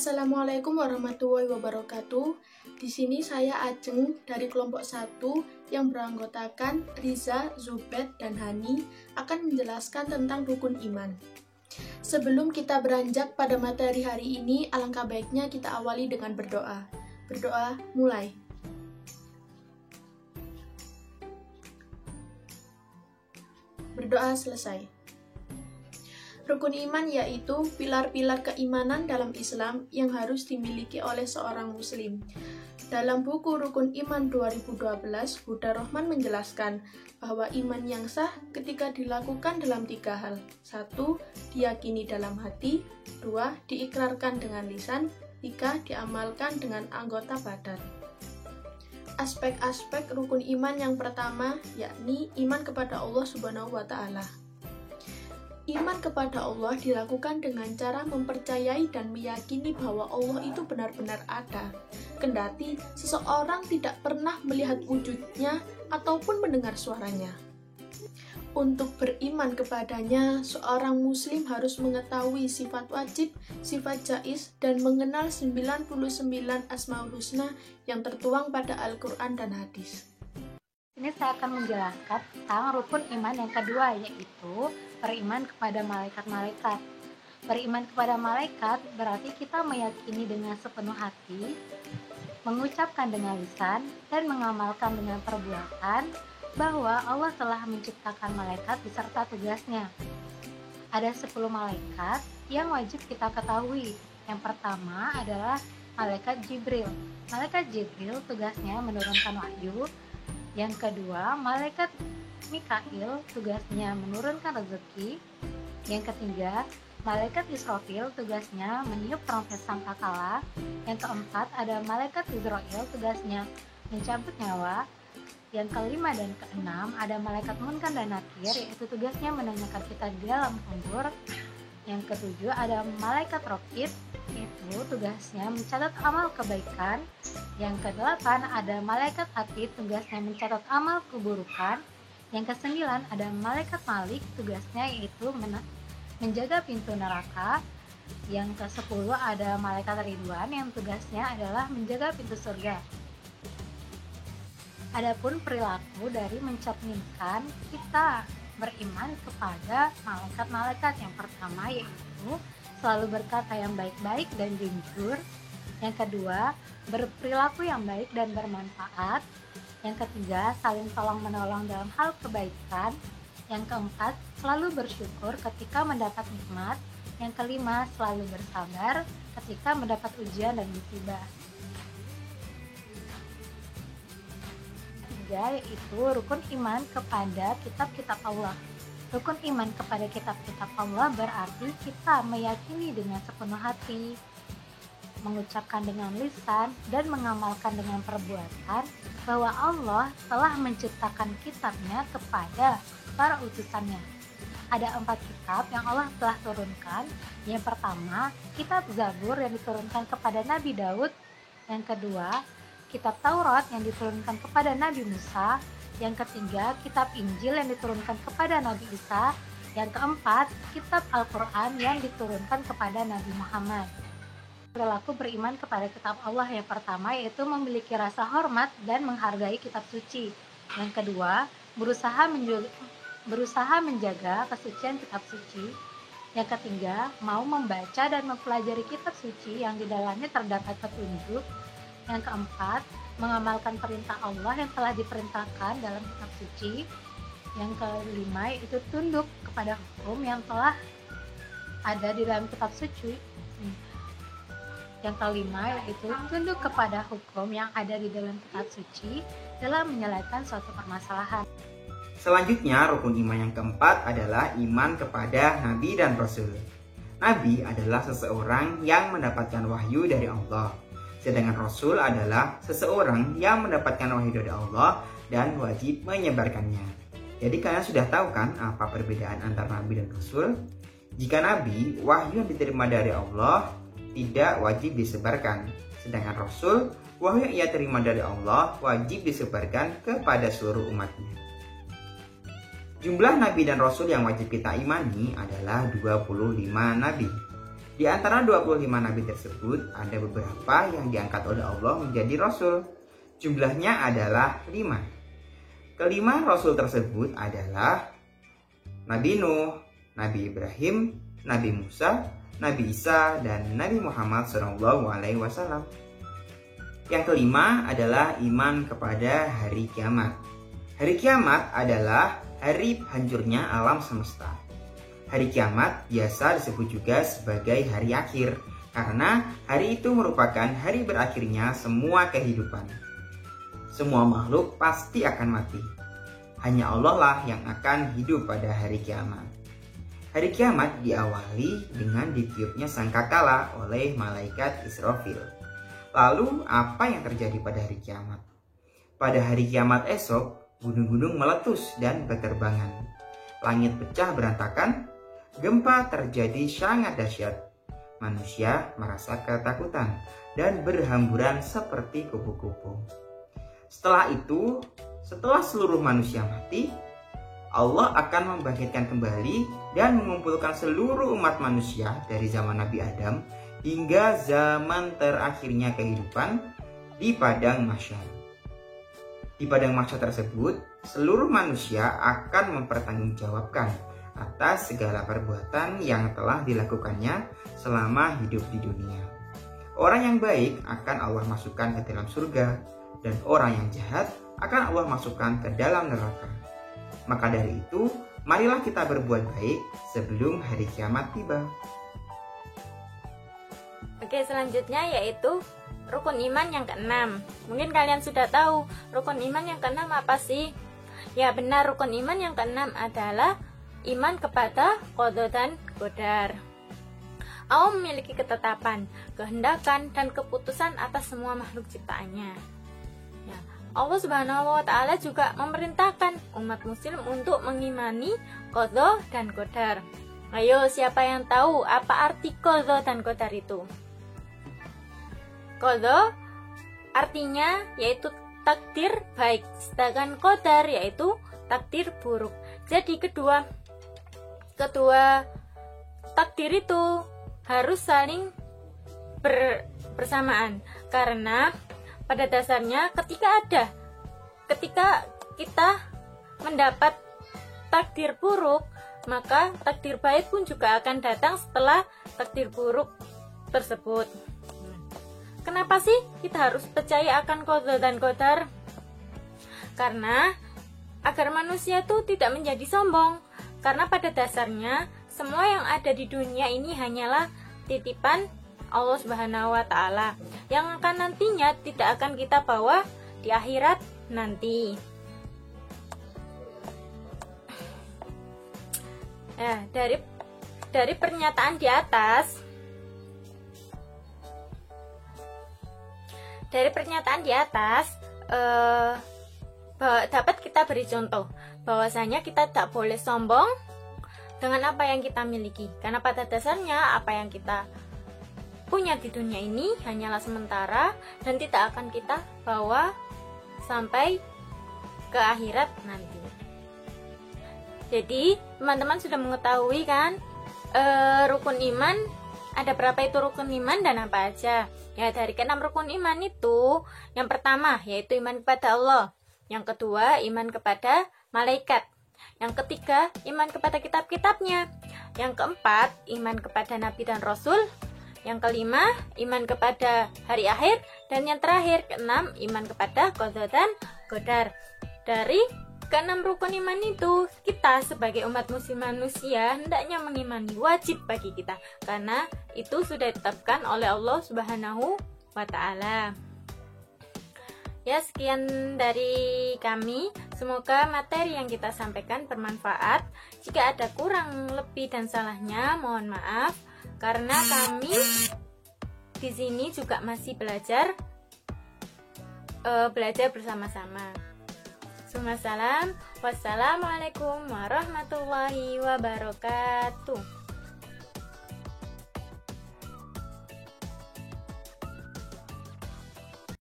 Assalamualaikum warahmatullahi wabarakatuh. Di sini saya Ajeng dari kelompok 1 yang beranggotakan Riza, Zubed, dan Hani akan menjelaskan tentang rukun iman. Sebelum kita beranjak pada materi hari ini, alangkah baiknya kita awali dengan berdoa. Berdoa, mulai. Berdoa selesai. Rukun iman yaitu pilar-pilar keimanan dalam Islam yang harus dimiliki oleh seorang muslim. Dalam buku Rukun Iman 2012, Huda Rohman menjelaskan bahwa iman yang sah ketika dilakukan dalam 3 hal. 1. Diyakini dalam hati. 2. Diikrarkan dengan lisan. 3. Diamalkan dengan anggota badan. Aspek-aspek rukun iman yang pertama yakni iman kepada Allah Subhanahu wa Ta'ala. Iman kepada Allah dilakukan dengan cara mempercayai dan meyakini bahwa Allah itu benar-benar ada, kendati seseorang tidak pernah melihat wujudnya ataupun mendengar suaranya. Untuk beriman kepadanya, seorang muslim harus mengetahui sifat wajib, sifat jaiz, dan mengenal 99 Asmaul Husna yang tertuang pada Al-Quran dan hadis. Ini saya akan menjelaskan tentang rukun iman yang kedua, yaitu beriman kepada malaikat-malaikat. Beriman kepada malaikat berarti kita meyakini dengan sepenuh hati, mengucapkan dengan lisan, dan mengamalkan dengan perbuatan bahwa Allah telah menciptakan malaikat beserta tugasnya. Ada 10 malaikat yang wajib kita ketahui. Yang pertama adalah malaikat Jibril. Malaikat Jibril tugasnya menurunkan wahyu. Yang kedua, malaikat Mikail tugasnya menurunkan rezeki. Yang ketiga, malaikat Israfil tugasnya meniup trompet sangkakala. Yang keempat, ada malaikat Israel tugasnya mencabut nyawa. Yang kelima dan keenam, ada malaikat Munkar dan Nakir, yaitu tugasnya menanyakan kita di dalam kubur. Yang ketujuh, ada malaikat Raqib, itu tugasnya mencatat amal kebaikan. Yang kedelapan, ada malaikat Atid, tugasnya mencatat amal keburukan. Yang kesembilan, ada malaikat Malik, tugasnya yaitu menjaga pintu neraka. Yang ke-10 ada malaikat Ridwan yang tugasnya adalah menjaga pintu surga. Adapun perilaku dari mencerminkan kita beriman kepada malaikat-malaikat, yang pertama yaitu selalu berkata yang baik-baik dan jujur. Yang kedua, berperilaku yang baik dan bermanfaat. Yang ketiga, saling tolong-menolong dalam hal kebaikan. Yang keempat, selalu bersyukur ketika mendapat nikmat. Yang kelima, selalu bersabar ketika mendapat ujian dan musibah. Ketiga, yaitu rukun iman kepada kitab-kitab Allah. Rukun iman kepada kitab-kitab Allah berarti kita meyakini dengan sepenuh hati, mengucapkan dengan lisan, dan mengamalkan dengan perbuatan bahwa Allah telah menciptakan kitabnya kepada para utusannya. Ada 4 kitab yang Allah telah turunkan. Yang pertama, kitab Zabur yang diturunkan kepada Nabi Daud. Yang kedua, kitab Taurat yang diturunkan kepada Nabi Musa. Yang ketiga, kitab Injil yang diturunkan kepada Nabi Isa. Yang keempat, kitab Al-Quran yang diturunkan kepada Nabi Muhammad. Perilaku beriman kepada kitab Allah yang pertama yaitu memiliki rasa hormat dan menghargai kitab suci. Yang kedua, berusaha menjaga kesucian kitab suci. Yang ketiga, mau membaca dan mempelajari kitab suci yang di dalamnya terdapat petunjuk. Yang keempat, mengamalkan perintah Allah yang telah diperintahkan dalam kitab suci. Yang kelima, yaitu tunduk kepada hukum yang telah ada di dalam kitab suci. Yang kelima, yaitu tunduk kepada hukum yang ada di dalam kitab suci dalam menyelesaikan suatu permasalahan. Selanjutnya, rukun iman yang keempat adalah iman kepada Nabi dan Rasul. Nabi adalah seseorang yang mendapatkan wahyu dari Allah. Sedangkan Rasul adalah seseorang yang mendapatkan wahyu dari Allah dan wajib menyebarkannya. Jadi kalian sudah tahu kan apa perbedaan antara Nabi dan Rasul? Jika Nabi, wahyu yang diterima dari Allah tidak wajib disebarkan. Sedangkan Rasul, wahyu yang ia terima dari Allah wajib disebarkan kepada seluruh umatnya. Jumlah Nabi dan Rasul yang wajib kita imani adalah 25 Nabi. Di antara 25 nabi tersebut, ada beberapa yang diangkat oleh Allah menjadi rasul. Jumlahnya adalah 5. Kelima rasul tersebut adalah Nabi Nuh, Nabi Ibrahim, Nabi Musa, Nabi Isa, dan Nabi Muhammad SAW. Yang kelima adalah iman kepada hari kiamat. Hari kiamat adalah hari hancurnya alam semesta. Hari kiamat biasa disebut juga sebagai hari akhir, karena hari itu merupakan hari berakhirnya semua kehidupan. Semua makhluk pasti akan mati. Hanya Allah lah yang akan hidup pada hari kiamat. Hari kiamat diawali dengan ditiupnya sangkakala oleh malaikat Israfil. Lalu apa yang terjadi pada hari kiamat? Pada hari kiamat esok, gunung-gunung meletus dan berterbangan. Langit pecah berantakan, gempa terjadi sangat dahsyat. Manusia merasa ketakutan dan berhamburan seperti kupu-kupu. Setelah itu, setelah seluruh manusia mati, Allah akan membangkitkan kembali dan mengumpulkan seluruh umat manusia dari zaman Nabi Adam hingga zaman terakhirnya kehidupan di padang mahsyar. Di padang mahsyar tersebut, seluruh manusia akan mempertanggungjawabkan atas segala perbuatan yang telah dilakukannya selama hidup di dunia. Orang yang baik akan Allah masukkan ke dalam surga, dan orang yang jahat akan Allah masukkan ke dalam neraka. Maka dari itu, marilah kita berbuat baik sebelum hari kiamat tiba. Oke, selanjutnya yaitu rukun iman yang keenam. Mungkin kalian sudah tahu rukun iman yang keenam apa sih? Ya benar, rukun iman yang keenam adalah iman kepada qada dan qadar. Allah memiliki ketetapan, kehendakan, dan keputusan atas semua makhluk ciptaannya. Ya, Allah Subhanahu wa Ta'ala juga memerintahkan umat Muslim untuk mengimani qada dan qadar. Ayo, siapa yang tahu apa arti qada dan qadar itu? Qada artinya yaitu takdir baik, sedangkan qadar yaitu takdir buruk. Jadi kedua takdir itu harus saling bersamaan, karena pada dasarnya ketika kita mendapat takdir buruk, maka takdir baik pun juga akan datang setelah takdir buruk tersebut. Kenapa sih kita harus percaya akan qada dan qadar? Karena agar manusia itu tidak menjadi sombong, karena pada dasarnya semua yang ada di dunia ini hanyalah titipan Allah Subhanahu wa Ta'ala yang akan nantinya tidak akan kita bawa di akhirat nanti. Nah, dari pernyataan di atas dapat kita beri contoh bahwasanya kita tak boleh sombong dengan apa yang kita miliki, karena pada dasarnya apa yang kita punya di dunia ini hanyalah sementara dan tidak akan kita bawa sampai ke akhirat nanti. Jadi teman-teman sudah mengetahui kan rukun iman, ada berapa itu rukun iman dan apa aja. Ya, dari ke-6 rukun iman itu, yang pertama yaitu iman kepada Allah, yang kedua iman kepada malaikat, yang ketiga iman kepada kitab-kitabnya, yang keempat iman kepada nabi dan rasul, yang kelima iman kepada hari akhir, dan yang terakhir ke-6 iman kepada qada dan qadar. Dari ke-6 rukun iman itu, kita sebagai umat muslim manusia hendaknya mengimani, wajib bagi kita, karena itu sudah ditetapkan oleh Allah Subhanahu wa Ta'ala. Ya, sekian dari kami. Semoga materi yang kita sampaikan bermanfaat. Jika ada kurang lebih dan salahnya, mohon maaf, karena kami di sini juga masih belajar bersama-sama. Wassalamualaikum warahmatullahi wabarakatuh.